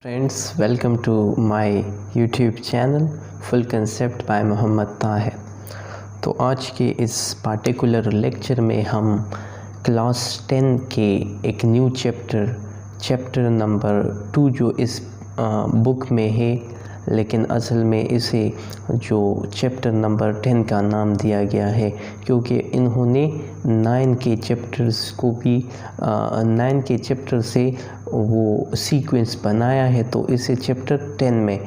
Friends, welcome to my YouTube channel full concept by Mohammad Tahir. तो आज के इस पार्टिकुलर लेक्चर में हम क्लास 10 के एक न्यू चैप्टर नंबर 2 जो इस बुक में है, लेकिन असल में इसे जो चैप्टर नंबर 10 का नाम दिया गया है क्योंकि इन्होंने 9 के चैप्टर्स को भी 9 के चैप्टर से वो सीक्वेंस बनाया है, तो इसे चैप्टर 10 में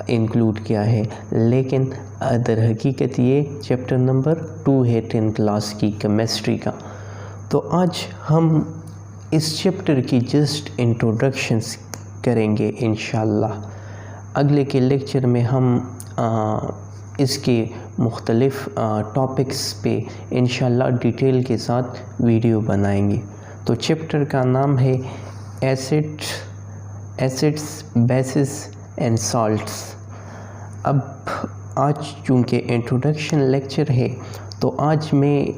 इंक्लूड किया है। लेकिन दर हकीकत ये चैप्टर नंबर 2 है 10 क्लास की केमिस्ट्री का। तो आज हम इस चैप्टर की जस्ट इंट्रोडक्शंस करेंगे इंशाल्लाह। अगले के लेक्चर में हम इसके मुख्तलिफ़ टॉपिक्स पे इंशाल्लाह डिटेल के साथ वीडियो बनाएंगे। तो चैप्टर का नाम है एसिड्स, बेसिस एंड सॉल्ट्स। अब आज चूँकि इंट्रोडक्शन लेक्चर है, तो आज मैं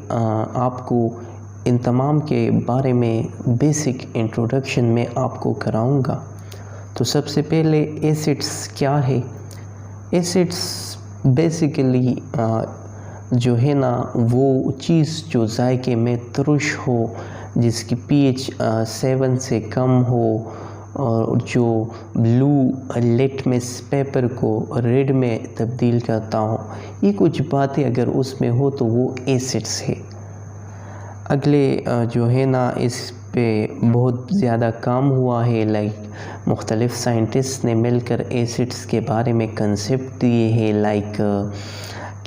आपको इन तमाम के बारे में बेसिक इंट्रोडक्शन में आपको कराऊंगा। तो सबसे पहले एसिड्स क्या है। एसिड्स बेसिकली जो है ना वो चीज़ जो जायके में तुरुश हो, जिसकी pH 7 से कम हो, और जो ब्लू लिटमस पेपर को रेड में तब्दील करता हो, ये कुछ बातें अगर उसमें हो तो वो एसिड्स है। अगले जो है ना इस पे बहुत ज़्यादा काम हुआ है, लाइक मुख्तलिफ़ साइंटिस्ट ने मिलकर एसिड्स के बारे में कंसेप्ट दिए हैं, लाइक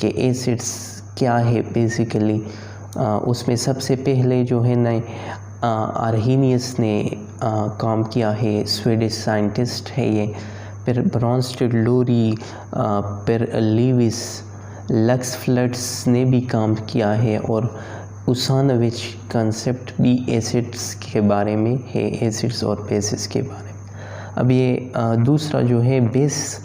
कि एसिड्स क्या है बेसिकली। उसमें सबसे पहले जो है ना आर्हीनियस ने काम किया है, स्वीडिश साइंटिस्ट है ये। फिर ब्रॉन्स्टेड लोरी, फिर लीविस, लक्स फ्लड्स ने भी काम किया है, और उसानोविच कंसेप्ट भी एसिड्स के बारे में है, एसिड्स और बेसिस के बारे में। अब ये दूसरा जो है बेस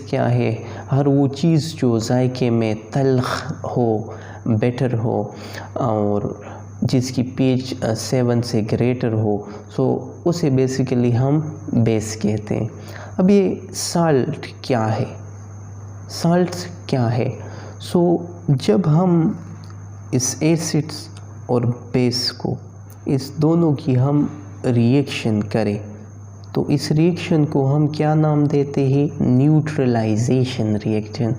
क्या है। हर वो चीज़ जो जायके में तल्ख हो, बेटर हो, और जिसकी pH 7 से ग्रेटर हो, सो उसे बेसिकली हम बेस कहते हैं। अब ये साल्ट क्या है। सो जब हम इस एसिड्स और बेस को, इस दोनों की हम रिएक्शन करें, तो इस रिएक्शन को हम क्या नाम देते हैं, न्यूट्रलाइजेशन रिएक्शन।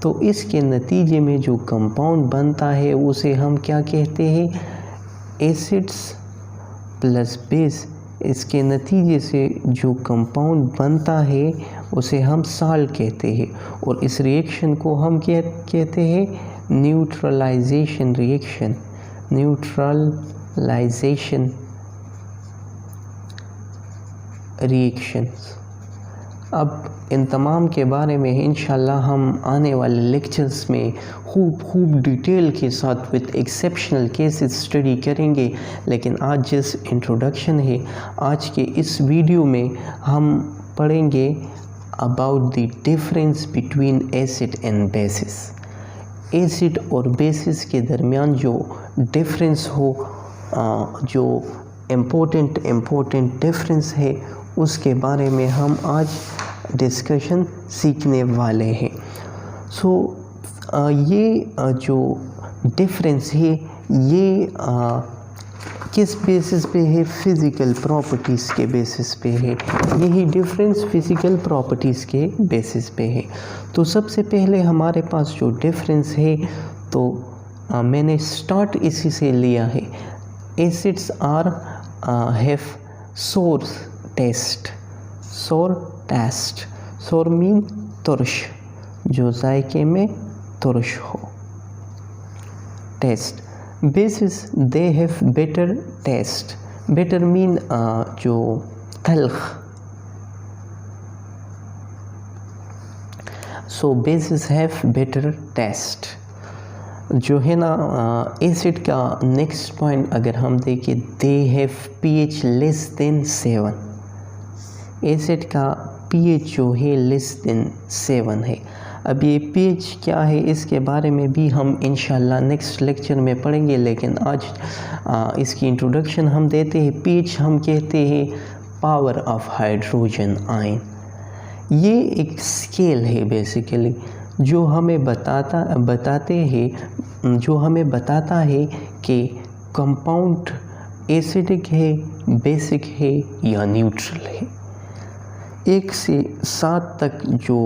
तो इसके नतीजे में जो कंपाउंड बनता है उसे हम क्या कहते हैं, एसिड्स प्लस बेस। इसके नतीजे से जो कंपाउंड बनता है उसे हम साल्ट कहते हैं, और इस रिएक्शन को हम क्या कहते हैं, न्यूट्रलाइजेशन रिएक्शन। अब इन तमाम के बारे में इंशाल्लाह हम आने वाले लेक्चर्स में खूब डिटेल के साथ विद एक्सेप्शनल केसेस स्टडी करेंगे, लेकिन आज जिस इंट्रोडक्शन है, आज के इस वीडियो में हम पढ़ेंगे about the difference between acid and bases. Acid और बेसिस के दरमियान जो डिफरेंस हो, जो इम्पोर्टेंट डिफरेंस है, उसके बारे में हम आज डिस्कशन सीखने वाले हैं। सो ये जो डिफरेंस है ये किस बेसिस पे है, फ़िज़िकल प्रॉपर्टीज़ के बेसिस पे है। यही डिफरेंस फ़िज़िकल प्रॉपर्टीज़ के बेसिस पे है। तो सबसे पहले हमारे पास जो डिफरेंस है, तो मैंने स्टार्ट इसी से लिया है। Acids are have sour mean तुर्श, जो जायके में तुर्श हो, taste. Bases they have bitter taste, bitter mean जो तल्ख। So bases have bitter taste. जो है ना एसिड का नेक्स्ट पॉइंट अगर हम देखें, they have pH less than 7। Acid का pH जो है लेस देन 7 है। अब ये pH क्या है, इसके बारे में भी हम इंशाल्लाह नेक्स्ट लेक्चर में पढ़ेंगे, लेकिन आज इसकी इंट्रोडक्शन हम देते हैं। pH हम कहते हैं पावर ऑफ हाइड्रोजन आयन। ये एक स्केल है बेसिकली जो हमें बताता है कि कंपाउंड एसिडिक है, बेसिक है या न्यूट्रल है। 1 से 7 तक जो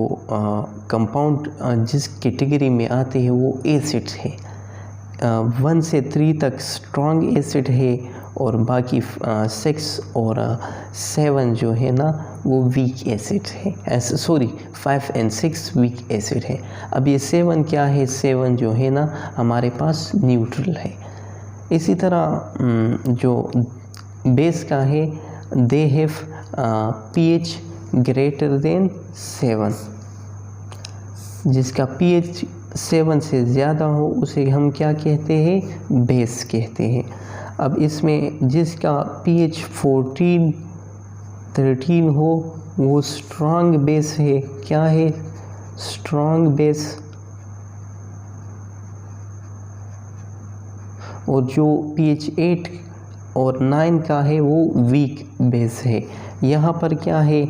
कंपाउंड जिस कैटेगरी में आते हैं वो एसिड है। 1 से 3 तक स्ट्रॉन्ग एसिड है और बाकी 6 और 7 जो है ना वो वीक एसिड है। 5 और 6 वीक एसिड है। अब ये 7 क्या है? 7 जो है ना हमारे पास न्यूट्रल है। इसी तरह जो बेस का है, they have pH greater than 7, जिसका pH 7 से ज़्यादा हो उसे हम क्या कहते हैं? बेस कहते हैं। अब इसमें जिसका pH 14, 13 हो वो स्ट्रॉन्ग बेस है। क्या है? Strong base. और जो pH 8 और 9 का है वो वीक बेस है। यहाँ पर क्या है?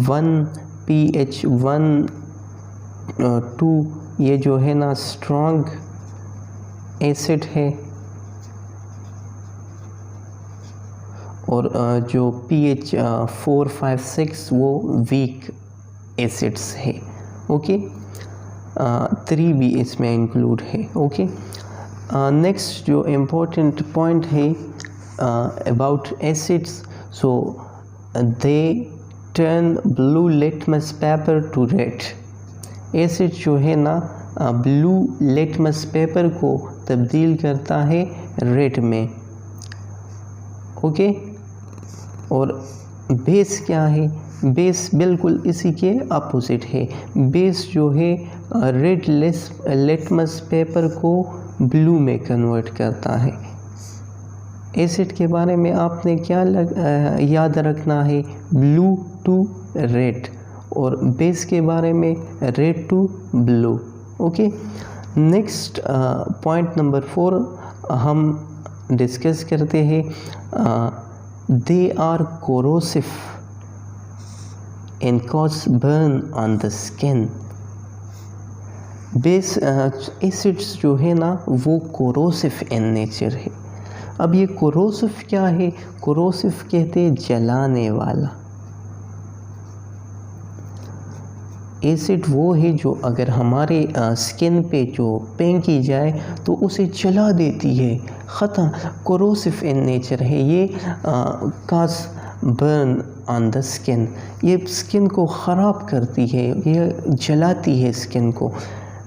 1 pH 1 2 ये जो है ना स्ट्रॉन्ग एसिड है और जो pH 4 5 6 वो वीक एसिड्स है। ओके, 3 भी इसमें इंक्लूड है। ओके, नेक्स्ट जो इम्पोर्टेंट पॉइंट है about acids, so they turn blue litmus paper two red. Acid जो है ना ब्लू लिटमस पेपर को तब्दील करता है रेड में। ओके, और बेस क्या है? बेस बिल्कुल इसी के अपोजिट है। बेस जो है रेड लिटमस पेपर को ब्लू में कन्वर्ट करता है। एसिड के बारे में आपने क्या याद रखना है? ब्लू टू रेड, और बेस के बारे में red to blue. Okay, next point number 4 हम डिस्कस करते हैं। They are corrosive and cause burn on the skin. Base acids जो है ना वो कोरोसिव इन नेचर है। अब ये कोरोसिव क्या है? कोरोसिव कहते हैं जलाने वाला। एसिड वो है जो अगर हमारे स्किन पे जो फेंकी जाए तो उसे जला देती है, ख़त्म। कोरोसिव इन नेचर है ये। काज बर्न ऑन द स्किन, ये स्किन को ख़राब करती है, ये जलाती है स्किन को।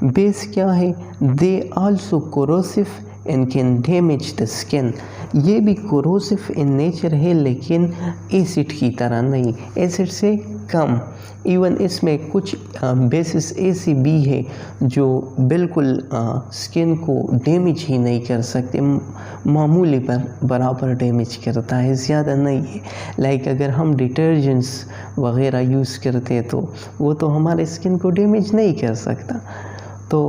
बेस क्या है? They also corrosive and can damage the skin. ये भी कोरोसिव इन नेचर है लेकिन एसिड की तरह नहीं, एसिड से कम। इवन इसमें कुछ बेसिस ऐसी भी है जो बिल्कुल स्किन को डैमेज ही नहीं कर सकते, मामूली बराबर डैमेज करता है, ज़्यादा नहीं है। लाइक अगर हम डिटर्जेंट्स वगैरह यूज़ करते हैं तो वो तो हमारे स्किन को डैमेज नहीं कर सकता। तो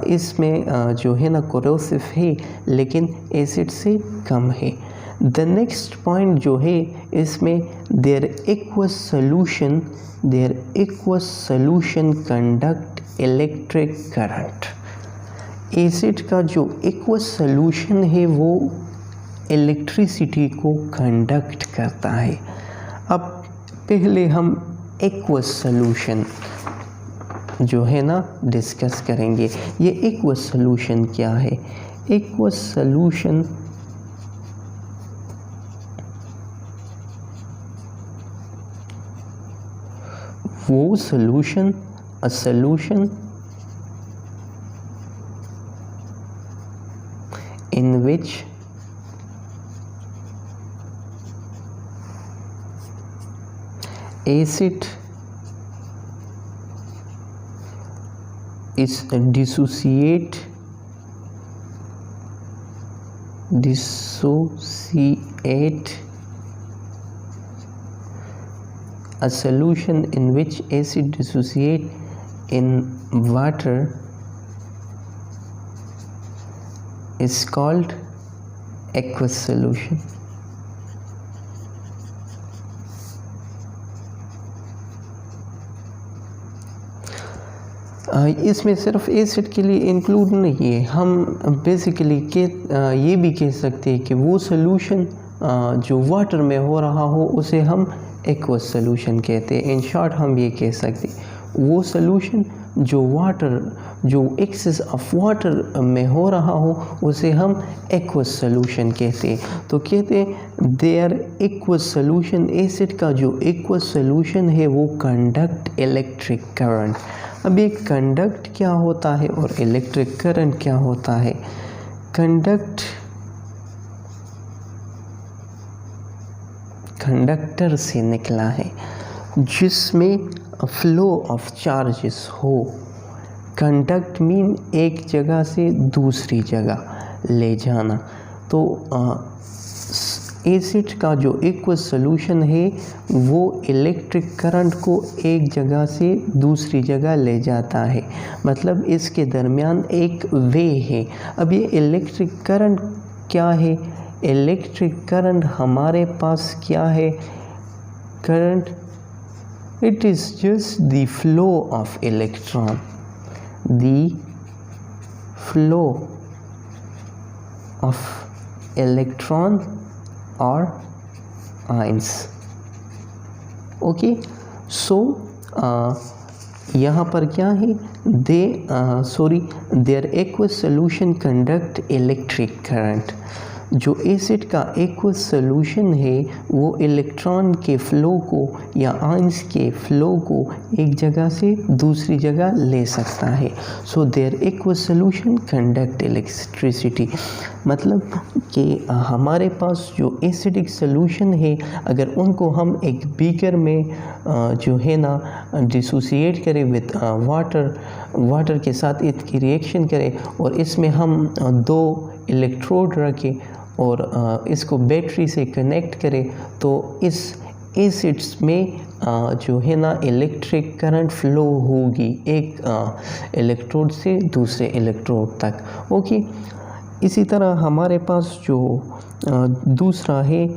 इसमें जो है ना कोरोसिव है लेकिन एसिड से कम है। द नेक्स्ट पॉइंट जो है इसमें their aqueous solution conduct electric current. Acid का जो एक्वस सोल्यूशन है वो इलेक्ट्रिसिटी को कंडक्ट करता है। अब पहले हम एक्वस सोल्यूशन जो है ना डिस्कस करेंगे। ये एक्वस सोल्यूशन क्या है? एक्वस सोल्यूशन वो solution, a solution in which acid is dissociate a solution in which acid dissociate in water is called aqueous solution. इसमें सिर्फ एसिड के लिए इंक्लूड नहीं है, हम बेसिकली ये भी कह सकते हैं कि वो सोल्यूशन जो वाटर में हो रहा हो उसे हम एक्वस सोल्यूशन कहते हैं। इन शॉर्ट हम ये कह सकते हैं वो सोल्यूशन जो एक्सेस ऑफ वाटर में हो रहा हो उसे हम एक्वस सोल्यूशन कहते हैं। तो कहते हैं देयर एक्वस सोल्यूशन, एसिड का जो एक्वस सोल्यूशन है वो कंडक्ट इलेक्ट्रिक करंट। अब ये कंडक्ट क्या होता है और इलेक्ट्रिक करंट क्या होता है? कंडक्टर से निकला है जिसमें फ्लो ऑफ चार्जेस हो। कंडक्ट मीन एक जगह से दूसरी जगह ले जाना। तो एसिड का जो एक्वस सोल्यूशन है वो इलेक्ट्रिक करंट को एक जगह से दूसरी जगह ले जाता है, मतलब इसके दरमियान एक वे है। अब ये इलेक्ट्रिक करंट क्या है? इलेक्ट्रिक करंट हमारे पास क्या है? Current, it is just the flow of electron, the flow of electron or ions. Okay, so यहाँ पर क्या है? their aqueous solution conduct electric current। जो एसिड का एक्वस सोल्यूशन है वो इलेक्ट्रॉन के फ़्लो को या आयंस के फ़्लो को एक जगह से दूसरी जगह ले सकता है। So their aqueous solution conduct electricity, मतलब कि हमारे पास जो एसिडिक सोल्यूशन है अगर उनको हम एक बीकर में जो है ना डिसोसिएट करें विद वाटर के साथ इसकी रिएक्शन करें और इसमें हम 2 इलेक्ट्रोड रखें और इसको बैटरी से कनेक्ट करें तो इस एसिड्स में जो है ना इलेक्ट्रिक करंट फ्लो होगी एक इलेक्ट्रोड से दूसरे इलेक्ट्रोड तक। ओके, इसी तरह हमारे पास जो दूसरा है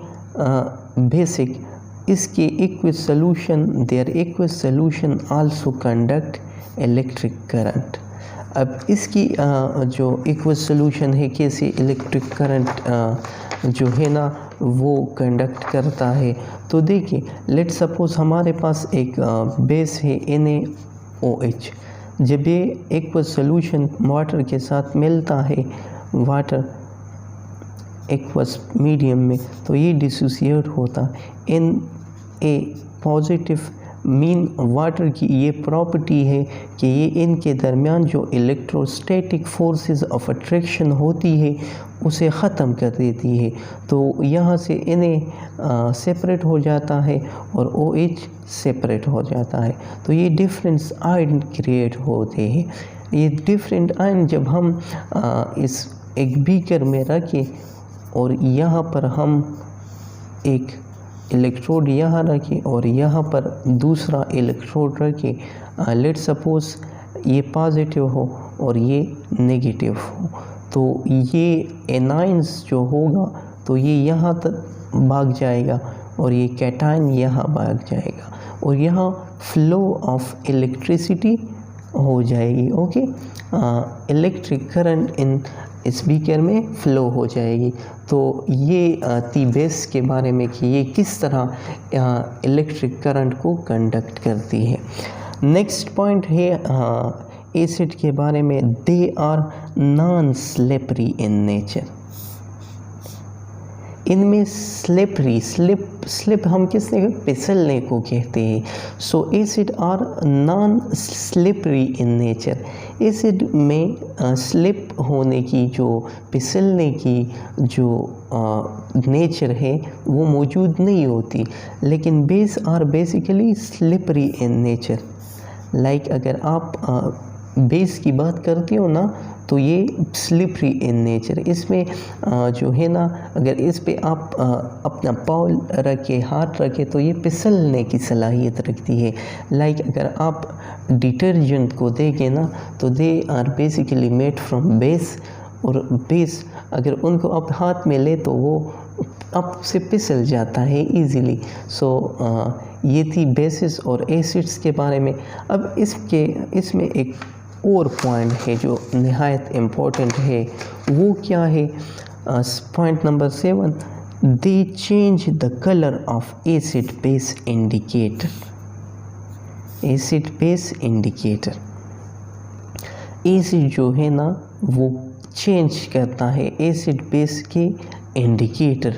बेसिक, इसके aqueous solution, their aqueous solution also conduct electric current. अब इसकी जो एक्वस सोल्यूशन है कैसे इलेक्ट्रिक करंट जो है ना वो कंडक्ट करता है, तो देखिए लेट सपोज हमारे पास एक बेस है NaOH। जब ये एक्वस सोल्यूशन वाटर के साथ मिलता है, वाटर एक्वस मीडियम में, तो ये डिसोसिएट होता है। Na पॉजिटिव मीन वाटर की ये प्रॉपर्टी है कि ये इनके दरमियान जो इलेक्ट्रोस्टैटिक फोर्सेस ऑफ अट्रैक्शन होती है उसे ख़त्म कर देती है। तो यहाँ से Na सेपरेट हो जाता है और OH सेपरेट हो जाता है, तो ये डिफरेंट आयन क्रिएट होते हैं। ये डिफरेंट आयन जब हम इस एक बीकर में रखें और यहाँ पर हम एक इलेक्ट्रोड यहाँ रखें और यहाँ पर दूसरा इलेक्ट्रोड रखें, लेट सपोज ये पॉजिटिव हो और ये नेगेटिव हो, तो ये एनाइंस जो होगा तो ये यहाँ तक भाग जाएगा और ये कैटायन यहाँ भाग जाएगा और यहाँ फ्लो ऑफ इलेक्ट्रिसिटी हो जाएगी। Okay, electric current in speaker में फ़्लो हो जाएगी। तो ये थी बेस के बारे में कि ये किस तरह इलेक्ट्रिक करंट को कंडक्ट करती है। नेक्स्ट पॉइंट है एसिड के बारे में, they are non slippery in nature. इनमें स्लिप हम किसने फिसलने को कहते हैं। So acid are non slippery in nature. Acid में स्लिप होने की, जो फिसलने की जो नेचर है वो मौजूद नहीं होती, लेकिन base are basically slippery in nature. Like अगर आप बेस की बात करते हो ना तो ये स्लिपरी इन नेचर। इसमें जो है ना अगर इस पे आप अपना पाँव रखे, हाथ रखे तो ये फिसलने की सलाहियत रखती है। लाइक अगर आप डिटर्जेंट को देखें ना तो they are basically made from base, और बेस अगर उनको आप हाथ में ले तो वो आपसे फिसल जाता है इजीली। सो ये थी बेसिस और एसिड्स के बारे में। अब इसमें एक और पॉइंट है जो निहायत इम्पोर्टेंट है, वो क्या है? Point number 7, they change the colour of acid base indicator. Acid base indicator, acid जो है ना वो चेंज करता है एसिड बेस के indicator,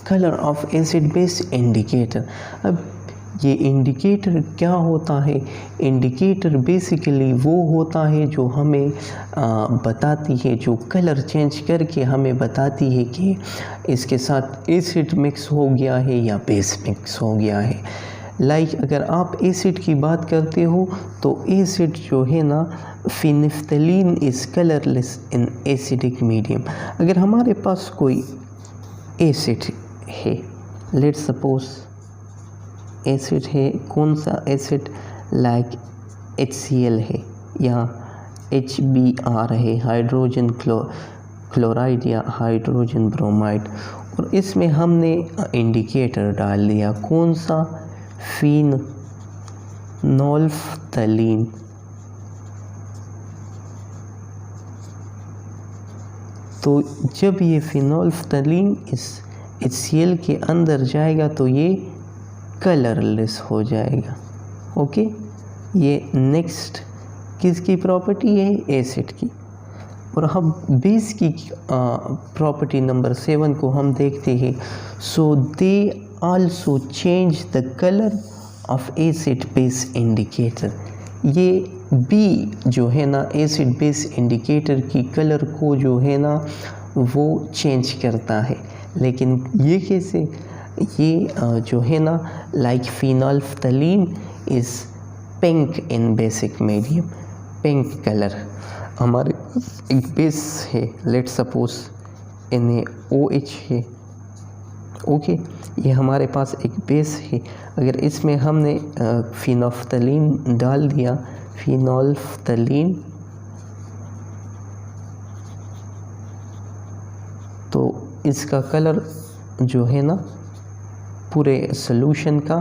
colour of acid base indicator. अब ये इंडिकेटर क्या होता है? इंडिकेटर बेसिकली वो होता है जो हमें बताती है, जो कलर चेंज करके हमें बताती है कि इसके साथ एसिड मिक्स हो गया है या बेस मिक्स हो गया है। लाइक अगर आप एसिड की बात करते हो तो एसिड जो है ना, phenolphthalein is colourless in acidic medium. अगर हमारे पास कोई एसिड है, लेट्स सपोज एसिड है, कौन सा एसिड? लाइक HCl है या HBr है, हाइड्रोजन क्लोराइड या हाइड्रोजन ब्रोमाइड, और इसमें हमने इंडिकेटर डाल दिया, कौन सा? फिनोल्फ्थलीन। तो जब ये फिनोल्फ्थलीन इस HCl के अंदर जाएगा तो ये कलरलेस हो जाएगा। ओके, ये नेक्स्ट किसकी प्रॉपर्टी है? एसिड की। और हम बेस की प्रॉपर्टी नंबर 7 को हम देखते हैं। So they also change the colour of acid base indicator. ये बी जो है ना, एसिड बेस इंडिकेटर की कलर को जो है ना वो चेंज करता है। लेकिन ये कैसे? ये जो है ना, like phenolphthalein is pink in basic medium, pink colour. हमारे एक बेस है, लेट्स सपोज NaOH है। ओके, ये हमारे पास एक बेस है। अगर इसमें हमने फिनोल्फ्थलीन डाल दिया, फिनोल्फ्थलीन, तो इसका कलर जो है ना पूरे सॉल्यूशन का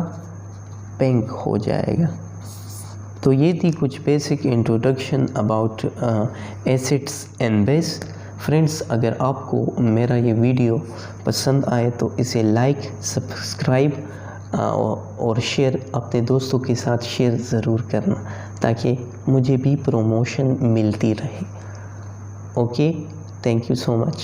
पिंक हो जाएगा। तो ये थी कुछ basic introduction about acids and base. Friends, अगर आपको मेरा ये वीडियो पसंद आए तो इसे लाइक, सब्सक्राइब और शेयर अपने दोस्तों के साथ शेयर ज़रूर करना, ताकि मुझे भी प्रमोशन मिलती रहे। Okay, thank you so much.